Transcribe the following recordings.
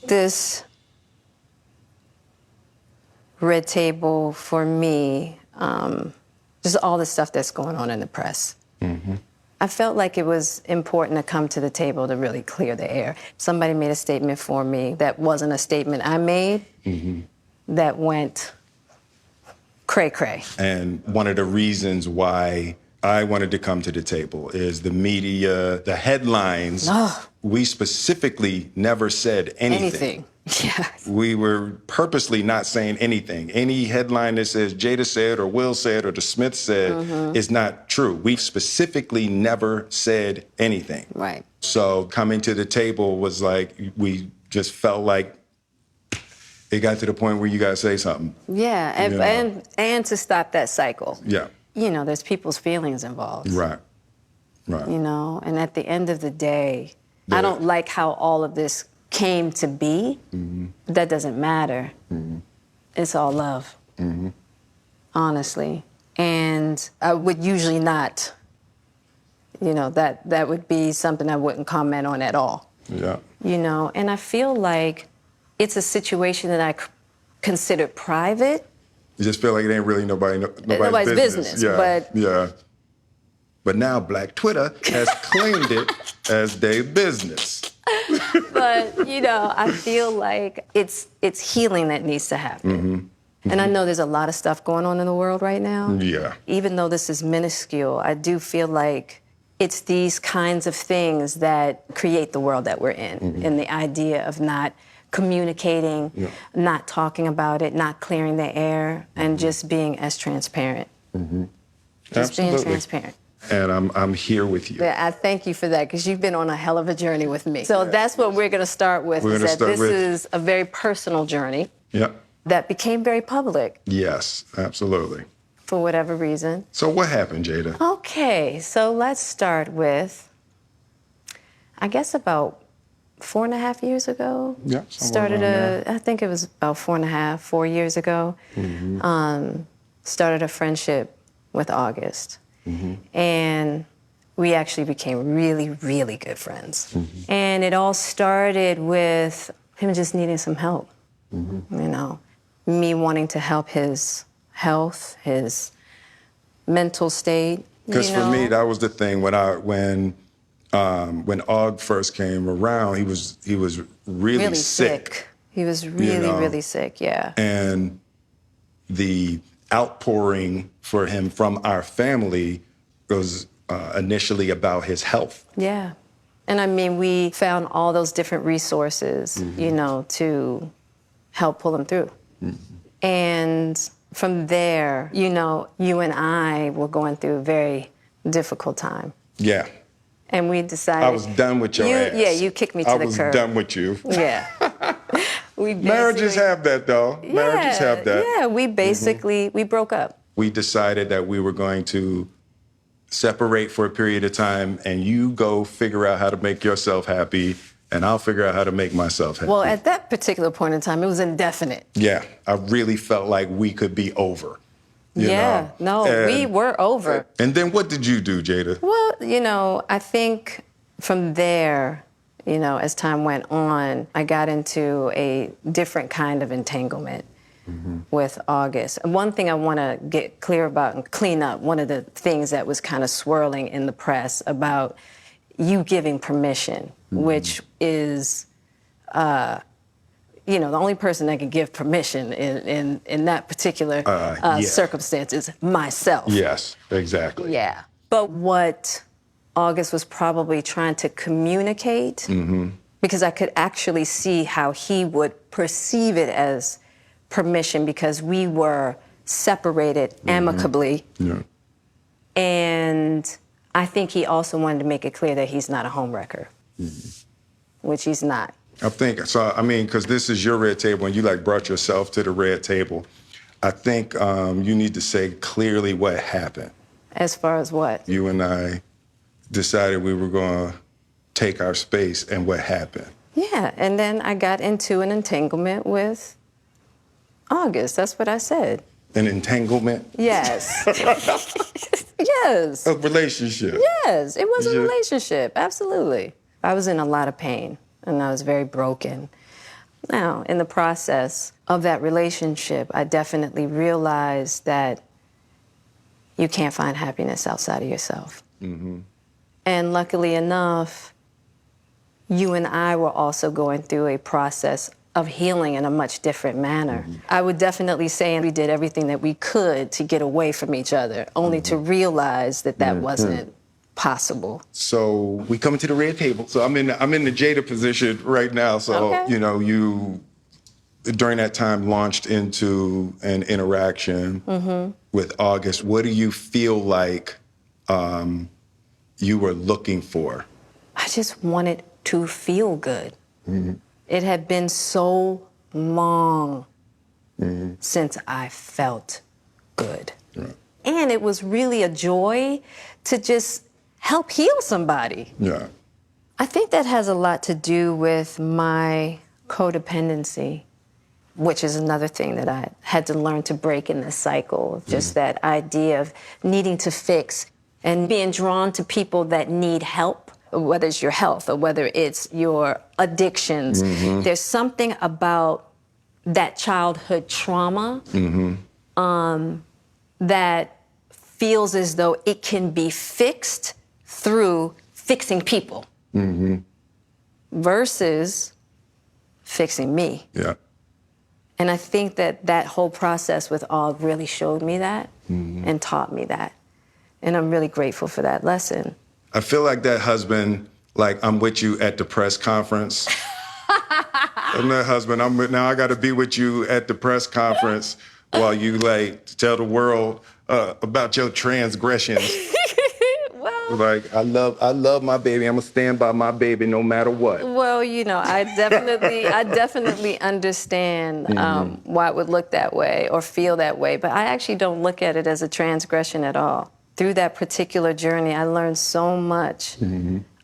This red table for me, just all the stuff that's going on in the press. Mm-hmm. I felt like it was important to come to the table to really clear the air. Somebody made a statement for me that wasn't a statement I made, that went cray-cray. And one of the reasons why I wanted to come to the table is the media, the headlines. We specifically never said anything. Yes. We were purposely not saying anything. Any headline that says Jada said or Will said or the Smith said is not true. We've specifically never said anything. Right. So coming to the table was like, we just felt like it got to the point where you got to say something. Yeah, and to stop that cycle. Yeah. You know, there's people's feelings involved. Right. Right. You know, and at the end of the day, I don't like how all of this came to be. But that doesn't matter. It's all love. Honestly. And I would usually not, you know, that would be something I wouldn't comment on at all. Yeah. You know, and I feel like it's a situation that I consider private. You just feel like it ain't really nobody's business. Yeah. But now Black Twitter has claimed it as their business. But, you know, I feel like it's healing that needs to happen. And I know there's a lot of stuff going on in the world right now. Yeah. Even though this is minuscule, I do feel like it's these kinds of things that create the world that we're in. And the idea of not communicating, not talking about it, not clearing the air, and just being as transparent. Just being transparent. And I'm here with you. Yeah, I thank you for that, because you've been on a hell of a journey with me. So that's what we're going to start with, is that this is a very personal journey that became very public. Yes, absolutely. For whatever reason. So what happened, Jada? Okay, so let's start with, I guess about 4.5 years ago. Yeah. I think it was about 4 years ago. Started a friendship with August. And we actually became really, really good friends. And it all started with him just needing some help. You know, me wanting to help his health, his mental state. Because for me, that was the thing when Aug first came around, he was really sick. He was really, really sick, yeah. And the outpouring for him from our family was initially about his health. Yeah. And I mean, we found all those different resources, you know, to help pull him through. And from there, you know, you and I were going through a very difficult time. Yeah. And we decided... I was done with your ass. Yeah, you kicked me to the curb. I was done with you. Yeah. Marriages have that, though. Marriages have that. Yeah, we basically, we broke up. We decided that we were going to separate for a period of time, and you go figure out how to make yourself happy, and I'll figure out how to make myself happy. Well, at that particular point in time, it was indefinite. Yeah, I really felt like we could be over. You know? We were over. And then what did you do, Jada? Well, you know, I think from there, you know, as time went on, I got into a different kind of entanglement with August. And one thing I want to get clear about and clean up, one of the things that was kind of swirling in the press about you giving permission, which is, you know, the only person that can give permission in that particular circumstance is myself. Yes, exactly. Yeah. But what August was probably trying to communicate, because I could actually see how he would perceive it as permission, because we were separated amicably. And I think he also wanted to make it clear that he's not a homewrecker, which he's not. I think, so, I mean, because this is your red table and you like brought yourself to the red table. I think you need to say clearly what happened. As far as what? You and I decided we were going to take our space, and what happened. Yeah, and then I got into an entanglement with August. That's what I said. An entanglement? Yes. Yes. A relationship? Yes, it was a relationship, absolutely. I was in a lot of pain, and I was very broken. Now, in the process of that relationship, I definitely realized that you can't find happiness outside of yourself. And luckily enough, you and I were also going through a process of healing in a much different manner. I would definitely say we did everything that we could to get away from each other, only to realize that that wasn't possible. So we come to the red table. So I'm in the Jada position right now. So, Okay. you know, you during that time launched into an interaction with August. What do you feel like you were looking for? I just wanted to feel good. It had been so long since I felt good. Right. And it was really a joy to just help heal somebody. Yeah. I think that has a lot to do with my codependency, which is another thing that I had to learn to break in this cycle. Just that idea of needing to fix and being drawn to people that need help, whether it's your health or whether it's your addictions. There's something about that childhood trauma that feels as though it can be fixed through fixing people versus fixing me. Yeah. And I think that that whole process with Og really showed me that and taught me that. And I'm really grateful for that lesson. I feel like that husband, like I'm with you at the press conference. I'm that husband. Now I got to be with you at the press conference while you like tell the world about your transgressions. Well, Like I love my baby. I'm gonna stand by my baby no matter what. well, you know, I definitely understand why it would look that way or feel that way, but I actually don't look at it as a transgression at all. Through that particular journey, I learned so much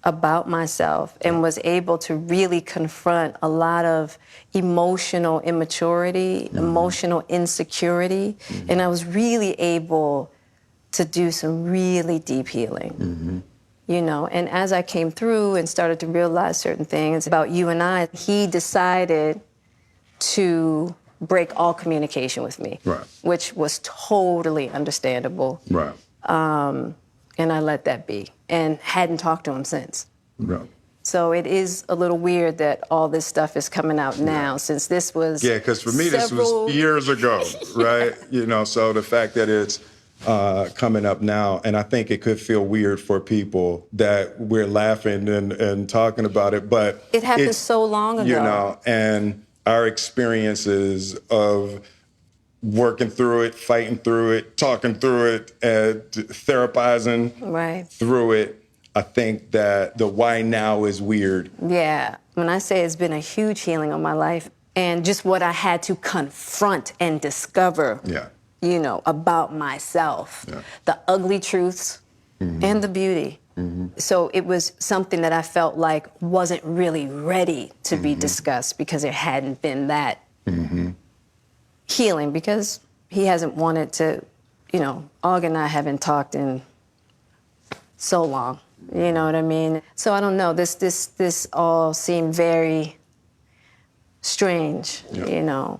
about myself and was able to really confront a lot of emotional immaturity, emotional insecurity, and I was really able to do some really deep healing. You know, and as I came through and started to realize certain things about you and I, he decided to break all communication with me, Right. which was totally understandable. Right. And I let that be and hadn't talked to him since. Right. So it is a little weird that all this stuff is coming out now, since this was Yeah, because for me this several- was years ago, right? You know, so the fact that it's coming up now, and I think it could feel weird for people that we're laughing and talking about it, but It happened it's, so long ago. You know, and our experiences of working through it, fighting through it, talking through it, and therapizing Right. through it. I think that the why now is weird. Yeah. When I say it's been a huge healing on my life and just what I had to confront and discover, Yeah. you know, about myself, Yeah. the ugly truths and the beauty. So it was something that I felt like wasn't really ready to be discussed because there hadn't been that healing, because he hasn't wanted to, you know, Og and I haven't talked in so long. You know what I mean? So I don't know. This all seemed very strange, you know.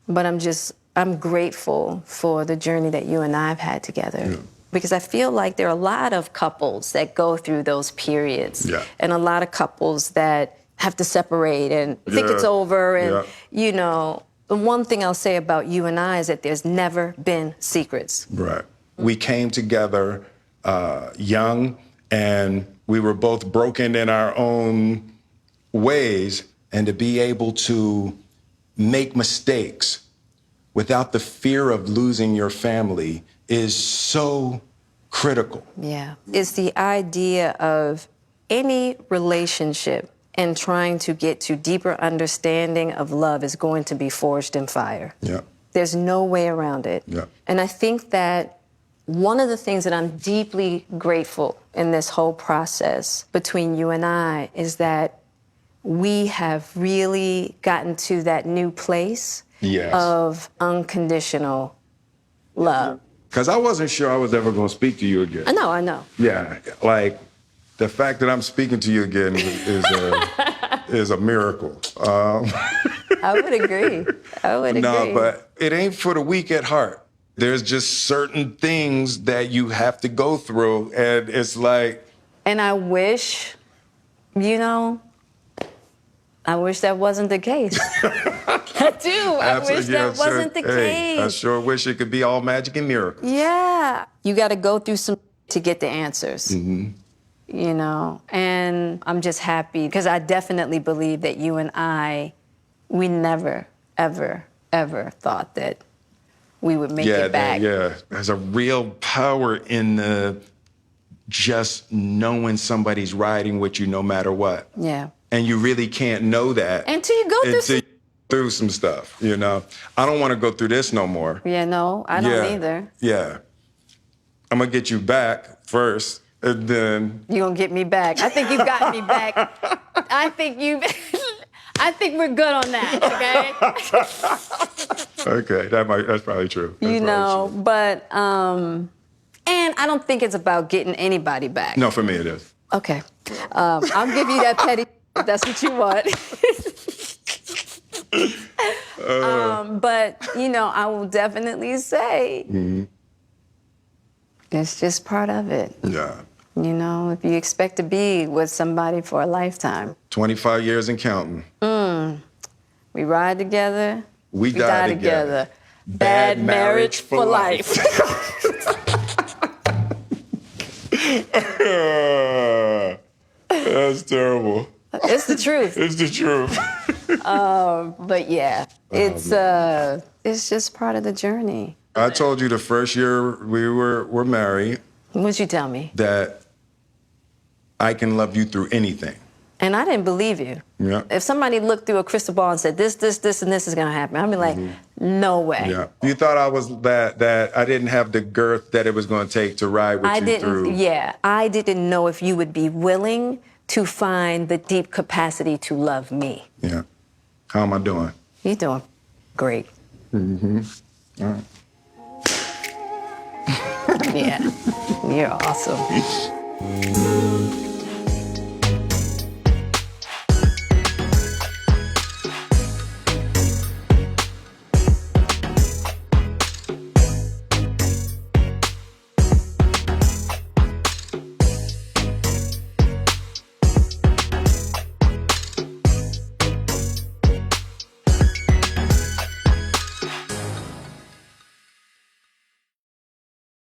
But I'm grateful for the journey that you and I have had together. Because I feel like there are a lot of couples that go through those periods. Yeah. And a lot of couples that have to separate and think it's over. And, you know, the one thing I'll say about you and I is that there's never been secrets. Right. We came together young, and we were both broken in our own ways, and to be able to make mistakes without the fear of losing your family is so critical. Yeah. It's the idea of any relationship and trying to get to deeper understanding of love is going to be forged in fire. Yeah. There's no way around it. Yeah. And I think that one of the things that I'm deeply grateful in this whole process between you and I is that we have really gotten to that new place Yes. of unconditional love. Because I wasn't sure I was ever going to speak to you again. I know. Yeah, like the fact that I'm speaking to you again is a miracle. I would agree. I would agree. No, but it ain't for the weak at heart. There's just certain things that you have to go through, and it's like... And I wish, I wish that wasn't the case. I do. I wish that wasn't the case. I sure wish it could be all magic and miracles. Yeah. You got to go through some to get the answers. And I'm just happy because I definitely believe that you and we never, ever, ever thought that we would make it back. There's a real power in just knowing somebody's riding with you no matter what. Yeah. And you really can't know that until you go through some stuff, I don't want to go through this no more. Yeah, no, I don't either. Yeah. I'm going to get you back first, and then... You're going to get me back. I think you've got me back. I think we're good on that, okay? Okay, that's probably true. But, and I don't think it's about getting anybody back. No, for me it is. Okay. I'll give you that petty if that's what you want. But, I will definitely say it's just part of it. Yeah. If you expect to be with somebody for a lifetime. 25 years and counting. We ride together. We die together. Bad marriage for life. That's terrible. It's the truth. It's the truth. But yeah, it's just part of the journey. I told you the first year we were married. What'd you tell me? That I can love you through anything. And I didn't believe you. Yeah. If somebody looked through a crystal ball and said, this, and this is going to happen, I'd be like, no way. Yeah. You thought I was that I didn't have the girth that it was going to take to ride with you through. Yeah. I didn't know if you would be willing to find the deep capacity to love me. Yeah. How am I doing? You're doing great. All right. Yeah. You're awesome.